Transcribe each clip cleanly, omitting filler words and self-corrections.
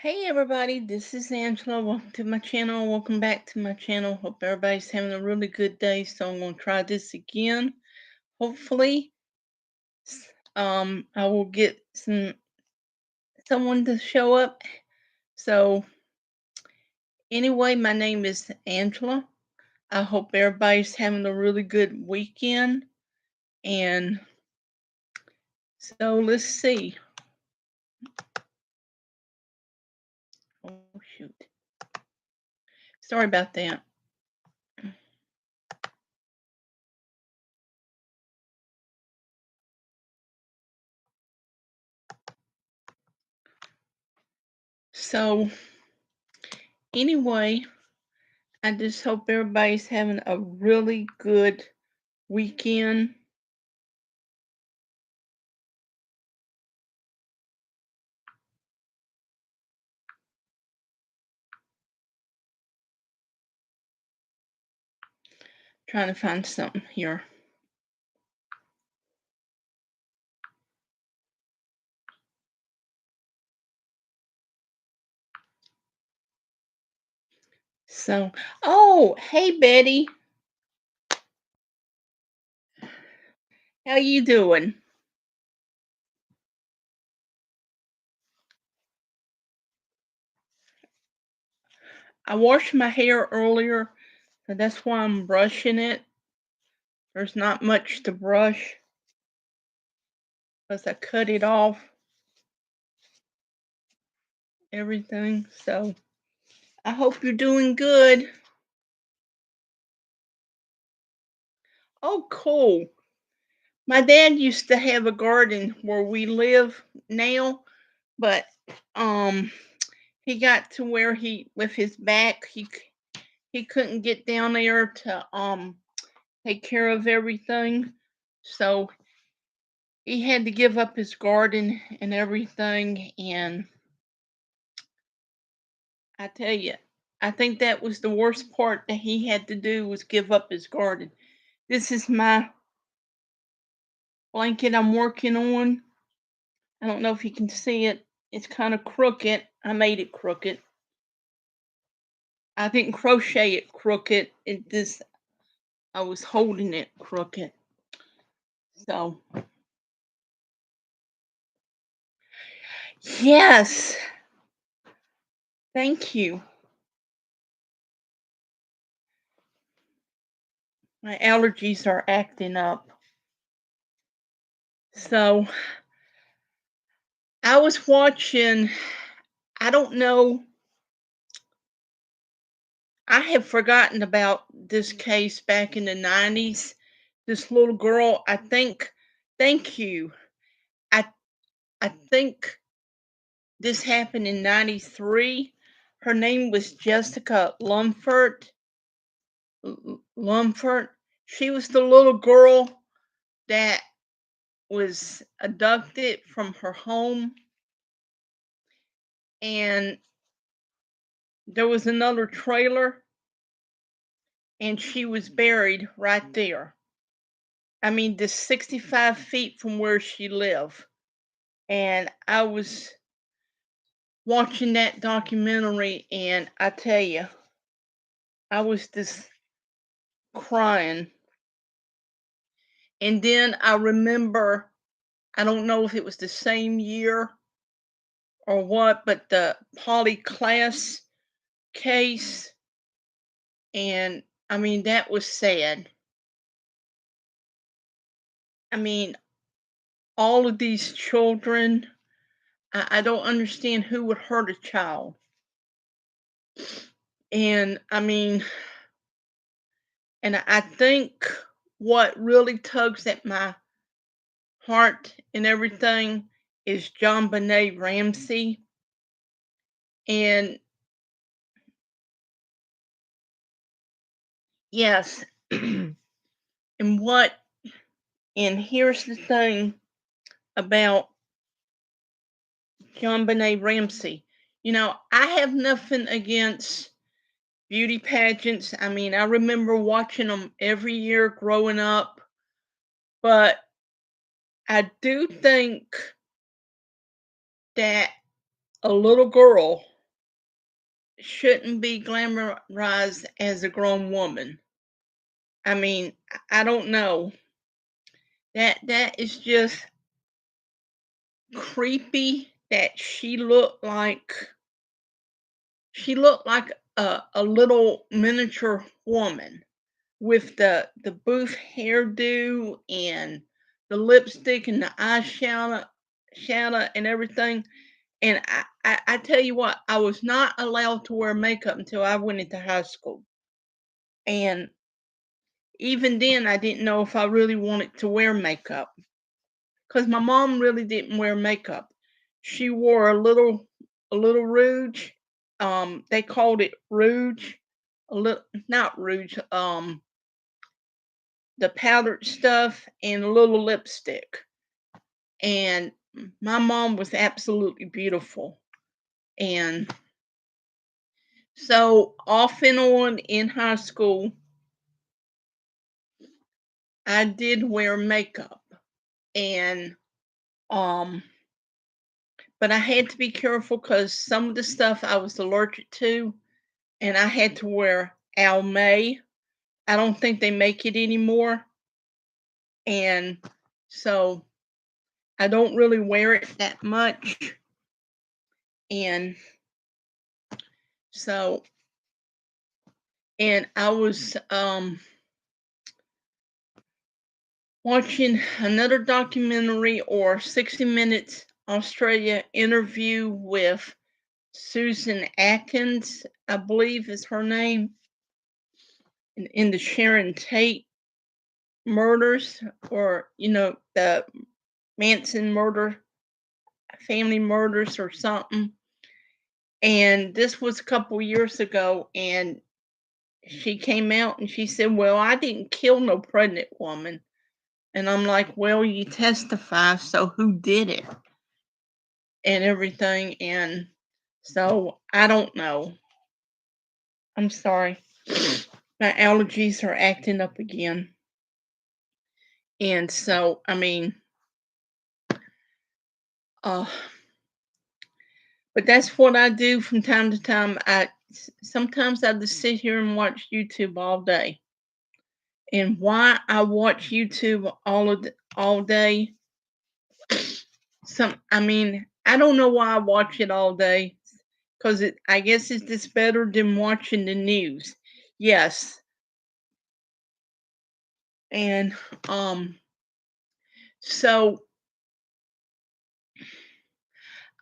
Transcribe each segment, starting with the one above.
Hey everybody, this is Angela. Welcome to my channel. Welcome back to my channel. Hope everybody's having a really good day. So I'm gonna try this again. Hopefully, I will get someone to show up. So anyway, my name is Angela. I hope everybody's having a really good weekend. And so let's see. Oh shoot. Sorry about that. So anyway, I just hope everybody's having a really good weekend. Trying to find something here. So, oh, hey Betty, how you doing? I washed my hair earlier, so that's why I'm brushing it. There's not much to brush because I cut it off, everything. So, I hope you're doing good. Oh, cool. My dad used to have a garden where we live now, but um he got to where he with his back he couldn't get down there to take care of everything. So he had to give up his garden and everything. And I tell you, I think that was the worst part that he had to do was give up his garden. This is my blanket I'm working on. I don't know if you can see it. It's kind of crooked. I made it crooked. I didn't crochet it crooked. It just I was holding it crooked. So yes, thank you. My allergies are acting up. So I was watching, I don't know, I have forgotten about this case back in the 90s. This little girl, I think, thank you. I I think this happened in 93. Her name was Jessica Lumford. She was the little girl that was abducted from her home, and there was another trailer, and she was buried right there. I mean, just 65 feet from where she lived. And I was watching that documentary, and I tell you, I was just crying. And then I remember, I don't know if it was the same year or what, but the Polly Klaas case. And I mean, that was sad. I mean, all of these children, I don't understand who would hurt a child. And I mean, and I think what really tugs at my heart and everything is John Benet Ramsey. And yes, and what, and here's the thing about John Benet Ramsey. You know, I have nothing against beauty pageants. I mean, I remember watching them every year growing up, but I do think that a little girl shouldn't be glamorized as a grown woman. I mean, I don't know. That is just creepy that she looked like a little miniature woman with the booth hairdo and the lipstick and the eyeshadow shadow and everything. And I tell you what, I was not allowed to wear makeup until I went into high school. And even then, I didn't know if I really wanted to wear makeup because my mom really didn't wear makeup. She wore a little rouge. They called it rouge. A little, not rouge. The powdered stuff and a little lipstick. And my mom was absolutely beautiful. And so off and on in high school, I did wear makeup. And um but I had to be careful because some of the stuff I was allergic to, and I had to wear Almay. I don't think they make it anymore. And so I don't really wear it that much. And so, and I was watching another documentary or 60 Minutes Australia interview with Susan Atkins, I believe is her name, in the Sharon Tate murders, or the Manson murder, family murders or something. And this was a couple years ago, and she came out and she said, "Well, I didn't kill no pregnant woman." And I'm like, "Well, you testify, so who did it?" And everything. And so I don't know. I'm sorry. My allergies are acting up again. And so, I mean, uh, but that's what I do from time to time. Sometimes I just sit here and watch YouTube all day. And why I watch YouTube all day, I mean, I don't know why I watch it all day. Because I guess it's just better than watching the news. Yes. And so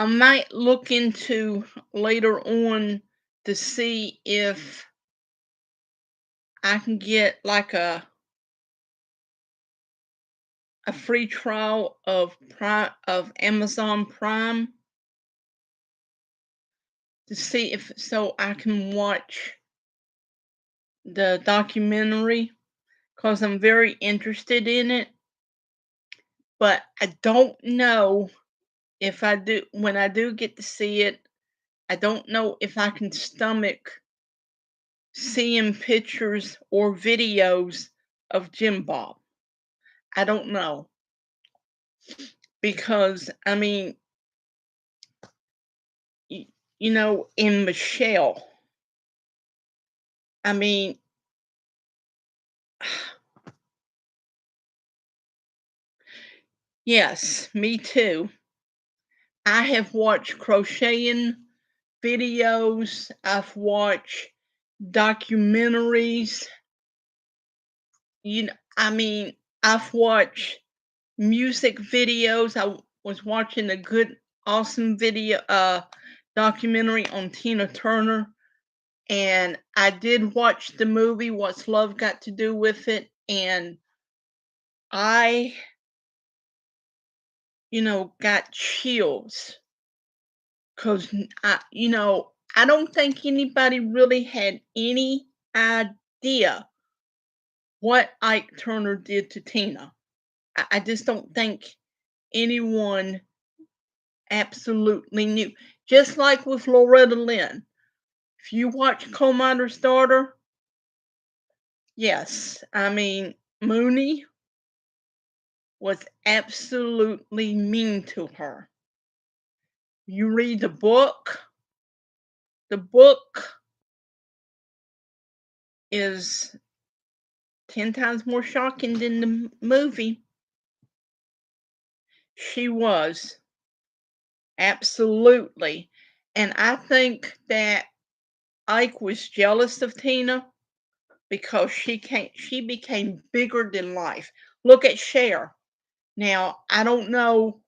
I might look into later on to see if I can get like a free trial of Amazon Prime to see if so I can watch the documentary because I'm very interested in it. But I don't know if I do when I do get to see it. I don't know if I can stomach seeing pictures or videos of Jim Bob. I don't know because I mean, y- in Michelle, I mean, yes, me too. I have watched crocheting videos. I've watched documentaries. I mean, I've watched music videos. I was watching a good, awesome video, documentary on Tina Turner, and I did watch the movie What's Love Got to Do with It, and I, got chills because I don't think anybody really had any idea what Ike Turner did to Tina. I just don't think anyone absolutely knew. Just like with Loretta Lynn. If you watch Coal Miner's Daughter, yes, I mean, Mooney was absolutely mean to her. You read the book, the book is 10 times more shocking than the movie. She was, absolutely, and I think that Ike was jealous of Tina because she became bigger than life. Look at Cher. Now, I don't know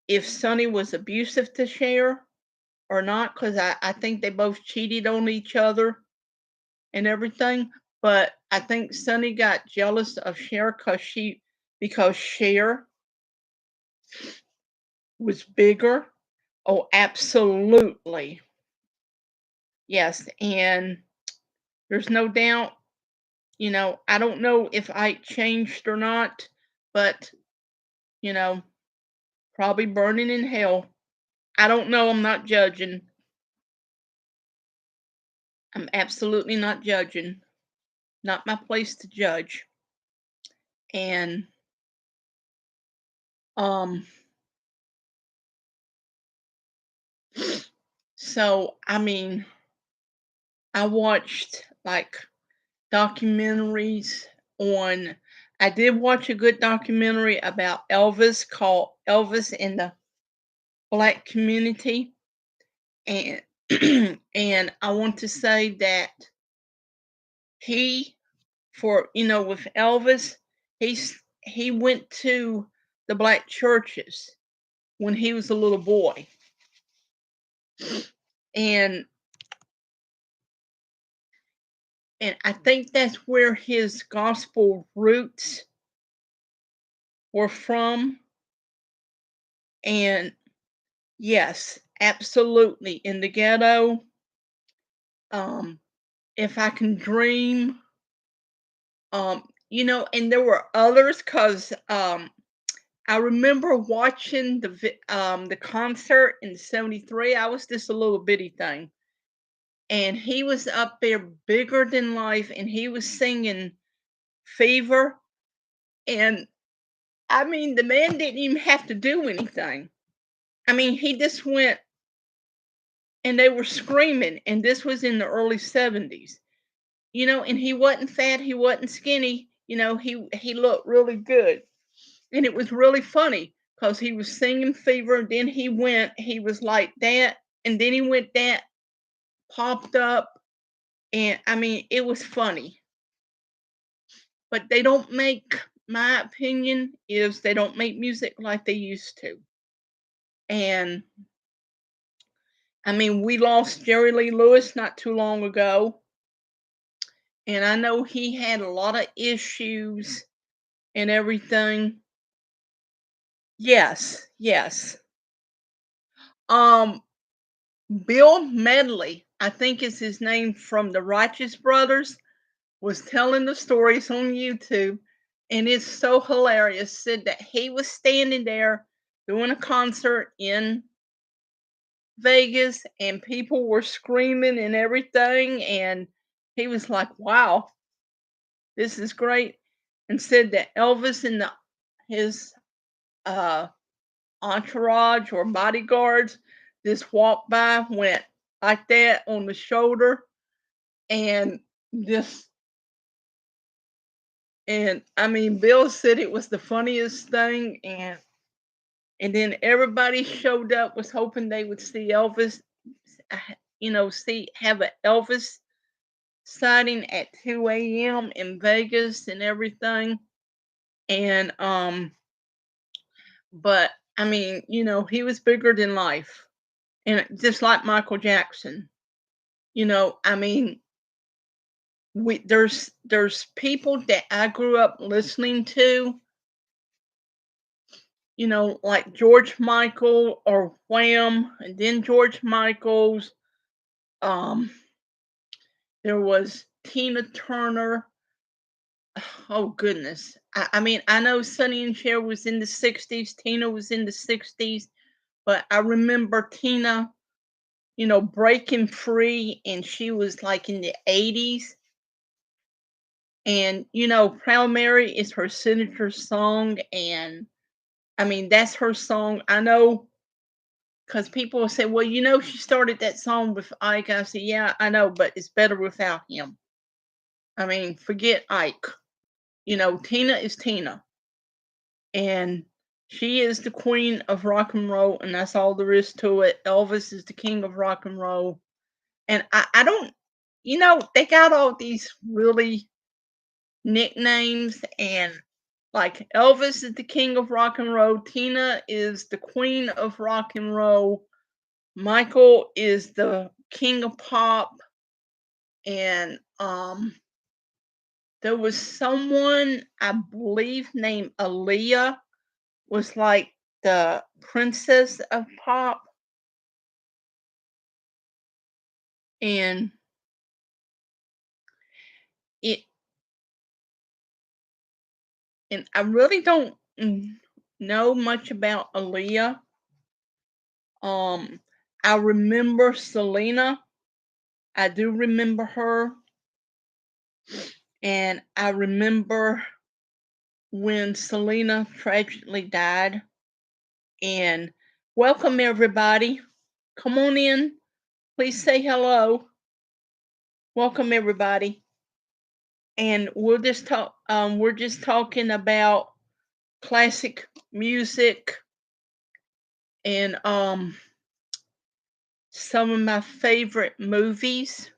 if Sonny was abusive to Cher or not, because I think they both cheated on each other and everything. But I think Sonny got jealous of Cher because Cher was bigger. Oh, absolutely. Yes. And there's no doubt, I don't know if I changed or not, but, you know, probably burning in hell. I don't know. I'm not judging. I'm absolutely not judging. Not my place to judge. And um so I mean, I watched like documentaries on I did watch a good documentary about Elvis called Elvis in the Black Community, and and I want to say that he with Elvis, he went to the black churches when he was a little boy. And and I think that's where his gospel roots were from. And yes, absolutely. In the ghetto, um, if I can dream, and there were others because I remember watching the concert in '73. I was just a little bitty thing, and he was up there bigger than life, and he was singing "Fever," and I mean, the man didn't even have to do anything. I mean, he just went and they were screaming, and this was in the early '70s. And he wasn't fat, he wasn't skinny, he looked really good. And it was really funny because he was singing Fever, then he was like that, and then he went that, popped up, and I mean, it was funny. But they don't make, my opinion is they don't make music like they used to. And I mean, we lost Jerry Lee Lewis not too long ago, and I know he had a lot of issues and everything. Yes, yes. Um, Bill Medley, I think is his name, from the Righteous Brothers, was telling the stories on YouTube, and it's so hilarious. Said that he was standing there doing a concert in Vegas, and people were screaming and everything, and he was like, "Wow, this is great," and said that Elvis and his uh, entourage or bodyguards just walked by, went like that on the shoulder, and just and I mean, Bill said it was the funniest thing, and then everybody showed up, was hoping they would see Elvis, uh, see have a Elvis sighting at 2 a.m. in Vegas and everything. And but I mean, he was bigger than life. And just like Michael Jackson. I mean, there's people that I grew up listening to, like George Michael or Wham, and then George Michael's. Um, there was Tina Turner. Oh goodness. I mean, I know Sonny and Cher was in the '60s, Tina was in the '60s, but I remember Tina, breaking free, and she was like in the '80s. And Proud Mary is her signature song, and I mean, that's her song. I know because people will say, "Well, she started that song with Ike." I say, "Yeah, I know, but it's better without him." I mean, forget Ike. Tina is Tina, and she is the queen of rock and roll, and that's all there is to it. Elvis is the king of rock and roll, and I don't, they got all these really nicknames, and like Elvis is the king of rock and roll, Tina is the queen of rock and roll, Michael is the king of pop, and there was someone I believe named Aaliyah was like the princess of pop, and it and I really don't know much about Aaliyah. Um, I remember Selena. I do remember her, and I remember when Selena tragically died. And welcome everybody. Come on in. Please say hello. Welcome everybody. And we'll just talk. We're just talking about classic music and some of my favorite movies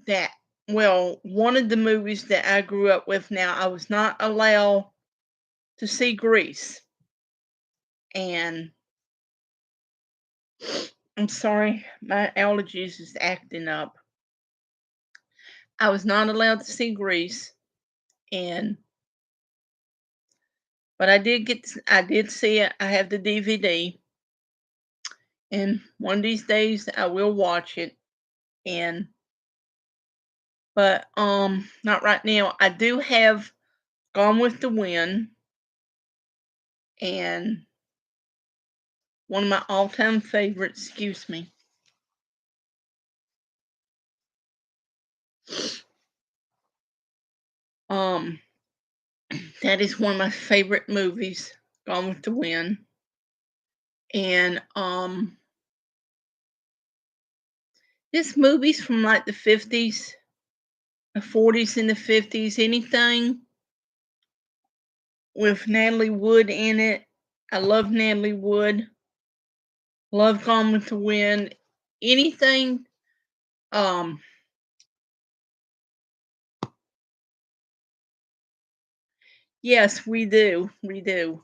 that one of the movies that I grew up with. Now I was not allowed to see Grease, and I'm sorry, my allergies is acting up. I was not allowed to see Grease, and but I did see it. I have the DVD, and one of these days I will watch it. And but not right now. I do have Gone with the Wind, and one of my all-time favorites. Excuse me. Um, that is one of my favorite movies, Gone with the Wind, and this movie's from like the 50s, the 40s, and the 50s. Anything with Natalie Wood in it. I love Natalie Wood. Love Gone with the Wind. Anything. Um, yes, we do. We do.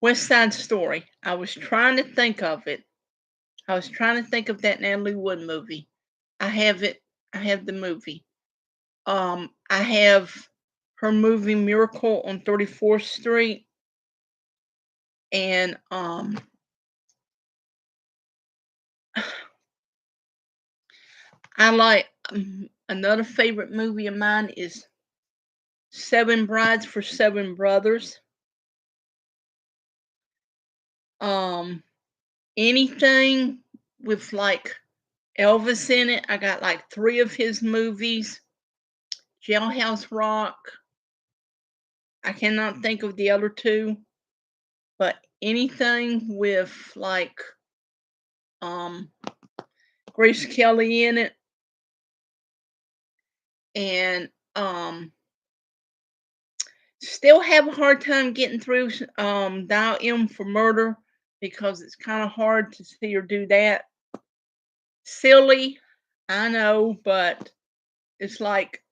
West Side Story. I was trying to think of it. I was trying to think of that Natalie Wood movie. I have it. I have the movie. I have her movie Miracle on 34th Street, and I like another favorite movie of mine is Seven Brides for Seven Brothers. Um, anything with like Elvis in it. I got like three of his movies. Jailhouse Rock. I cannot think of the other two, but anything with like um Grace Kelly in it, and still have a hard time getting through Dial M for Murder because it's kind of hard to see her do that. Silly, I know, but it's like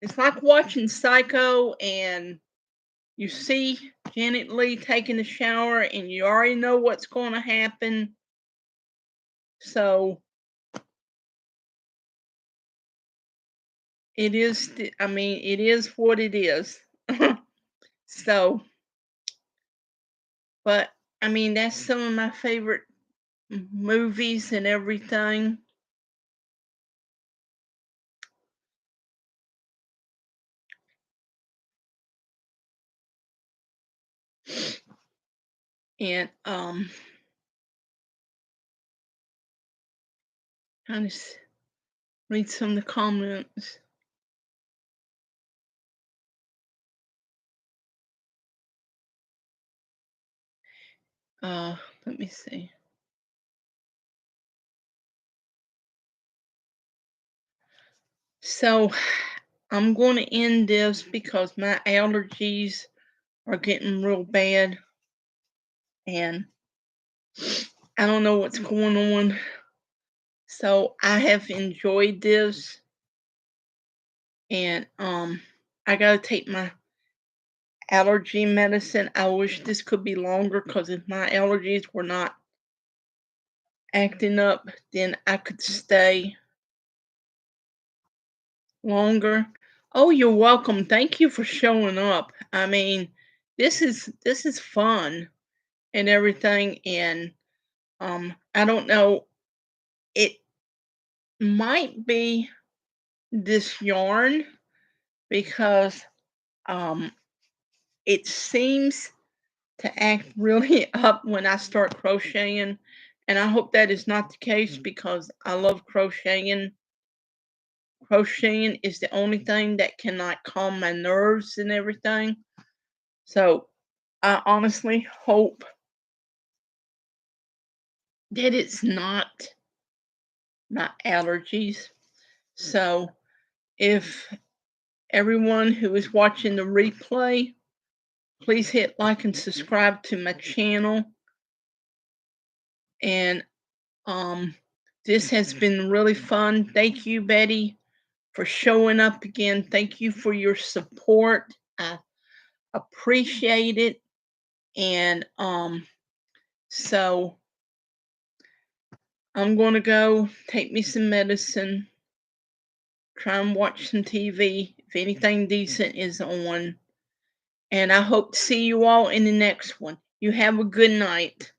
it's like watching Psycho, and you see Janet Leigh taking a shower and you already know what's going to happen. So I mean, it is what it is. So, but I mean, that's some of my favorite movies and everything. And kind of read some of the comments. Let me see. So I'm going to end this because my allergies are getting real bad and I don't know what's going on. So I have enjoyed this and I got to take my allergy medicine. I wish this could be longer because if my allergies were not acting up, then I could stay longer. Oh, you're welcome. Thank you for showing up. I mean, this is fun and everything and I don't know, it might be this yarn because um it seems to act really up when I start crocheting and I hope that is not the case because I love crocheting. Crocheting is the only thing that can like calm my nerves and everything. So I honestly hope that it's not my allergies. So if everyone who is watching the replay, please hit like and subscribe to my channel. And um, this has been really fun. Thank you, Betty, for showing up again. Thank you for your support. I appreciate it. And so I'm going to go take me some medicine, try and watch some TV if anything decent is on. And I hope to see you all in the next one. You have a good night.